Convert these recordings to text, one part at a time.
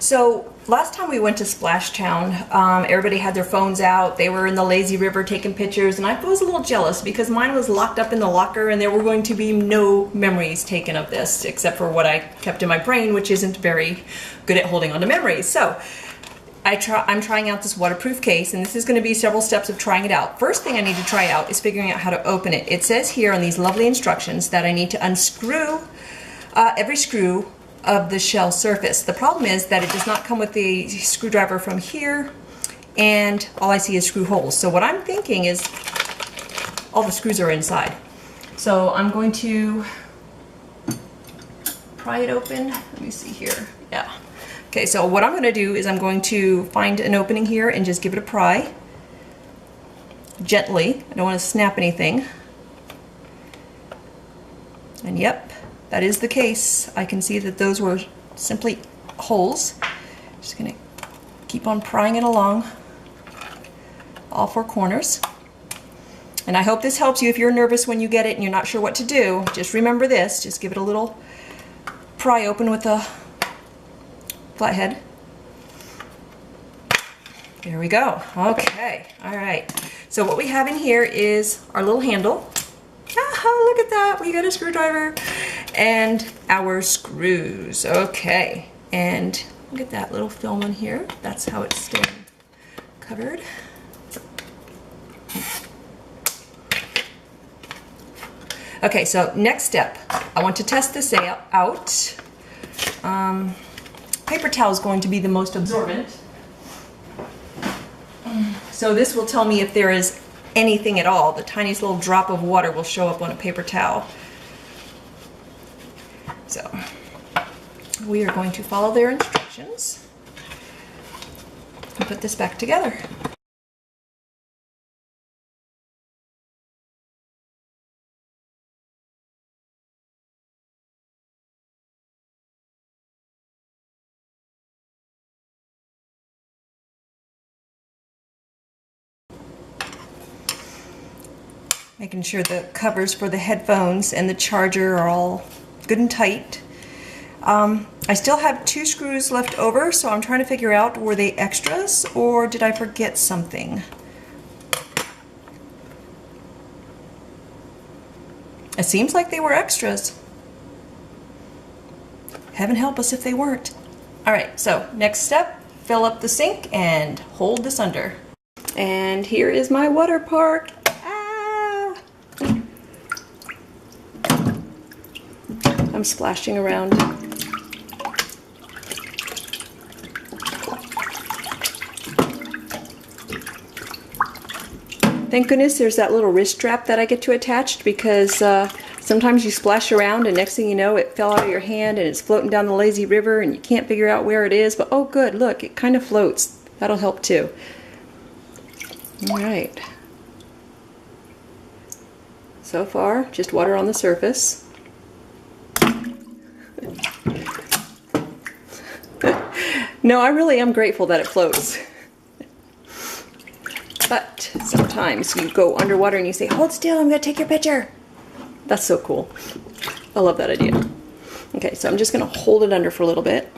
So last time we went to Splash Town, everybody had their phones out. They were in the lazy river taking pictures, and I was a little jealous because mine was locked up in the locker and there were going to be no memories taken of this except for what I kept in my brain, which isn't very good at holding on to memories. So I'm trying out this waterproof case, and this is going to be several steps of trying it out. First thing I need to try out is figuring out how to open it. It says here on these lovely instructions that I need to unscrew every screw of the shell surface. The problem is that it does not come with the screwdriver from here, and all I see is screw holes. So what I'm thinking is all the screws are inside. So I'm going to pry it open. Let me see here. Yeah. Okay, so what I'm going to do is I'm going to find an opening here and just give it a pry. Gently. I don't want to snap anything. And yep, that is the case. I can see that those were simply holes. Just going to keep on prying it along all four corners. And I hope this helps you if you're nervous when you get it and you're not sure what to do. Just remember this. Just give it a little pry open with a flathead. There we go. Okay. All right. So what we have in here is our little handle. Oh, look at that. We got a screwdriver. And our screws. Okay. And look at that little film in here. That's how it's staying covered. Okay, so next step. I want to test this out. Paper towel is going to be the most absorbent. So this will tell me if there is anything at all. The tiniest little drop of water will show up on a paper towel. So we are going to follow their instructions and put this back together. Making sure the covers for the headphones and the charger are all good and tight. I still have 2 screws left over, so I'm trying to figure out, were they extras or did I forget something? It seems like they were extras. Heaven help us if they weren't. Alright, so next step, fill up the sink and hold this under. And here is my water park. I'm splashing around. Thank goodness there's that little wrist strap that I get to attach, because sometimes you splash around and next thing you know it fell out of your hand and it's floating down the lazy river and you can't figure out where it is, but oh good, look, it kind of floats. That'll help too. Alright. So far, just water on the surface. No, I really am grateful that it floats. But sometimes you go underwater and you say, hold still, I'm going to take your picture. That's so cool. I love that idea. Okay, so I'm just going to hold it under for a little bit.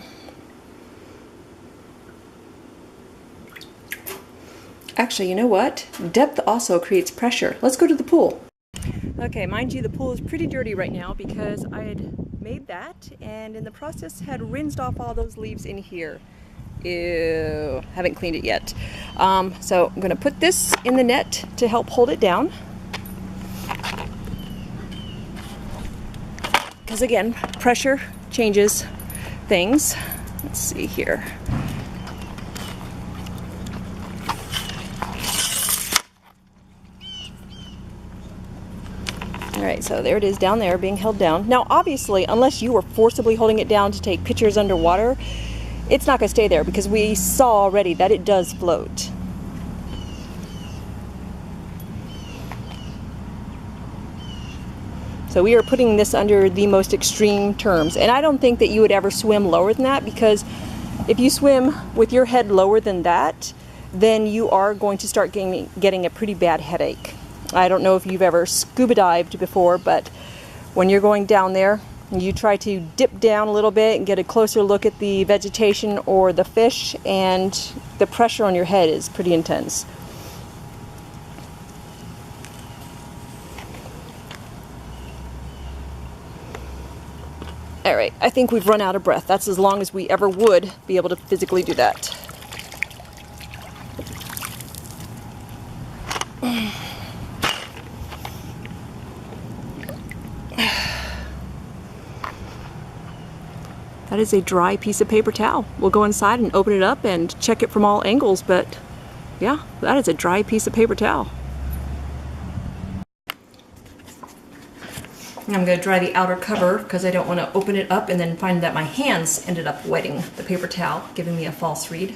Actually, you know what? Depth also creates pressure. Let's go to the pool. Okay, mind you, the pool is pretty dirty right now because I had made that and in the process had rinsed off all those leaves in here. Ew, haven't cleaned it yet. So I'm going to put this in the net to help hold it down. Because again, pressure changes things. Let's see here. Alright, so there it is down there being held down. Now obviously, unless you were forcibly holding it down to take pictures underwater, it's not going to stay there because we saw already that it does float. So we are putting this under the most extreme terms. And I don't think that you would ever swim lower than that, because if you swim with your head lower than that, then you are going to start getting a pretty bad headache. I don't know if you've ever scuba dived before, but when you're going down there, You try to dip down a little bit and get a closer look at the vegetation or the fish, and the pressure on your head is pretty intense. Alright, I think we've run out of breath. That's as long as we ever would be able to physically do that. That is a dry piece of paper towel. We'll go inside and open it up and check it from all angles, but yeah, that is a dry piece of paper towel. And I'm going to dry the outer cover because I don't want to open it up and then find that my hands ended up wetting the paper towel, giving me a false read.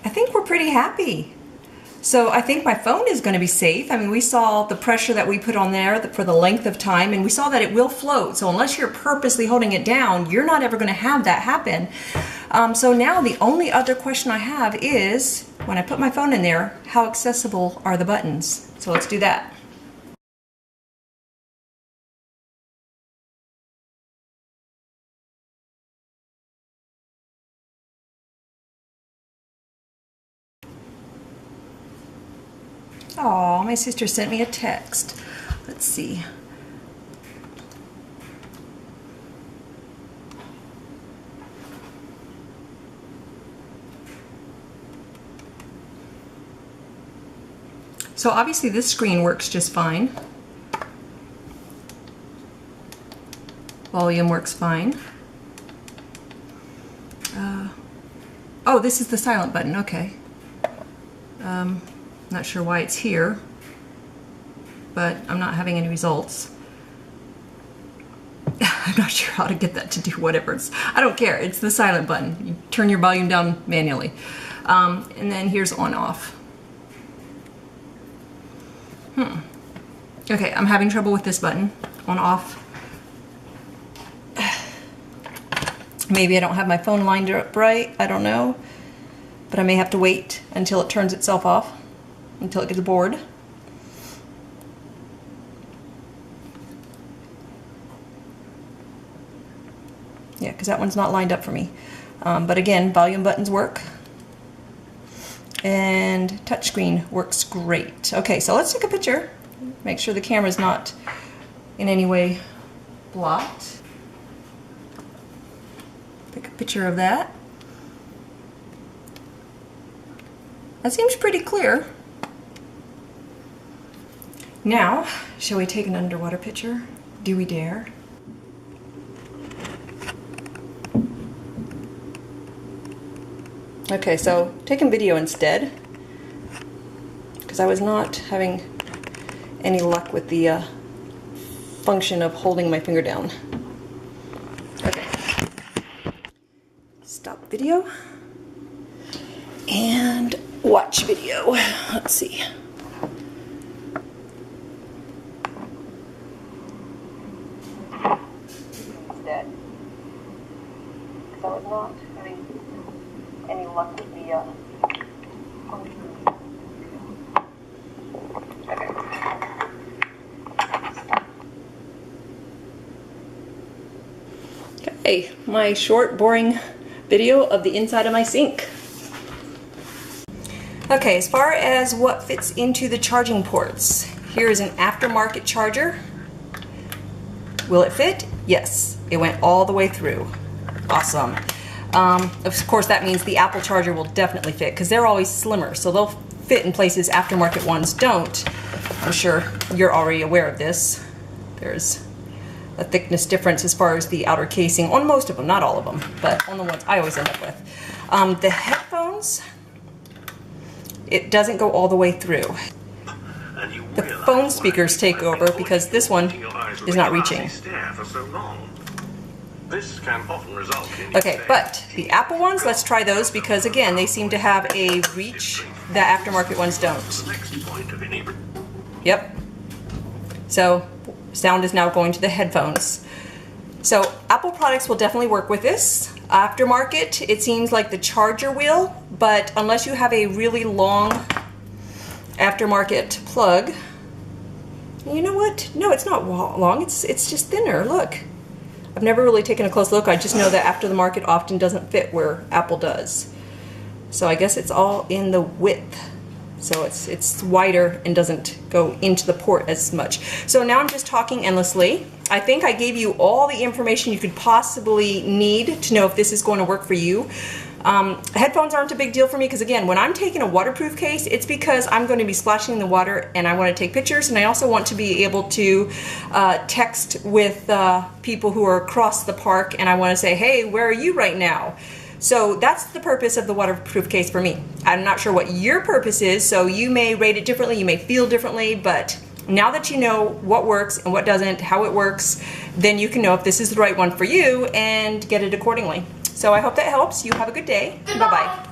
I think we're pretty happy. So I think my phone is going to be safe. I mean, we saw the pressure that we put on there for the length of time, and we saw that it will float. So unless you're purposely holding it down, you're not ever going to have that happen. So now the only other question I have is, when I put my phone in there, how accessible are the buttons? So let's do that. Oh, my sister sent me a text. Let's see. So obviously this screen works just fine. Volume works fine. Oh, this is the silent button, okay. Not sure why it's here, but I'm not having any results. I'm not sure how to get that to do whatever. I don't care, it's the silent button. You turn your volume down manually. And then here's on off. Okay, I'm having trouble with this button, on off. Maybe I don't have my phone lined up right, I don't know. But I may have to wait until it turns itself off, until it gets bored. Yeah, because that one's not lined up for me. But again, volume buttons work. And touchscreen works great. Okay, so let's take a picture. Make sure the camera's not in any way blocked. Take a picture of that. That seems pretty clear. Now, shall we take an underwater picture? Do we dare? Okay, so taking video instead, because I was not having any luck with the function of holding my finger down. Okay. Stop video and watch video. Let's see. Instead, because I was not having any luck with the okay. Okay, my short, boring video of the inside of my sink. Okay, as far as what fits into the charging ports, here is an aftermarket charger. Will it fit? Yes, it went all the way through. Awesome. Of course, that means the Apple charger will definitely fit because they're always slimmer, so they'll fit in places aftermarket ones don't. I'm sure you're already aware of this. There's a thickness difference as far as the outer casing on most of them, not all of them, but on the ones I always end up with. The headphones, it doesn't go all the way through. The phone speakers take over because this one is not reaching. This can often result in... Okay, but the Apple ones, let's try those because again, they seem to have a reach that aftermarket ones don't. Yep. So sound is now going to the headphones. So Apple products will definitely work with this. Aftermarket, it seems like the charger will, but unless you have a really long aftermarket plug, you know what? No, it's not long, it's just thinner, look. I've never really taken a close look. I just know that aftermarket often doesn't fit where Apple does. So I guess it's all in the width. So it's wider and doesn't go into the port as much. So now I'm just talking endlessly. I think I gave you all the information you could possibly need to know if this is going to work for you. Headphones aren't a big deal for me because again, when I'm taking a waterproof case, it's because I'm going to be splashing in the water and I want to take pictures, and I also want to be able to text with people who are across the park, and I want to say, hey, where are you right now? So that's the purpose of the waterproof case for me. I'm not sure what your purpose is, so you may rate it differently, you may feel differently, but now that you know what works and what doesn't, how it works, then you can know if this is the right one for you and get it accordingly. So I hope that helps. You have a good day. Bye-bye.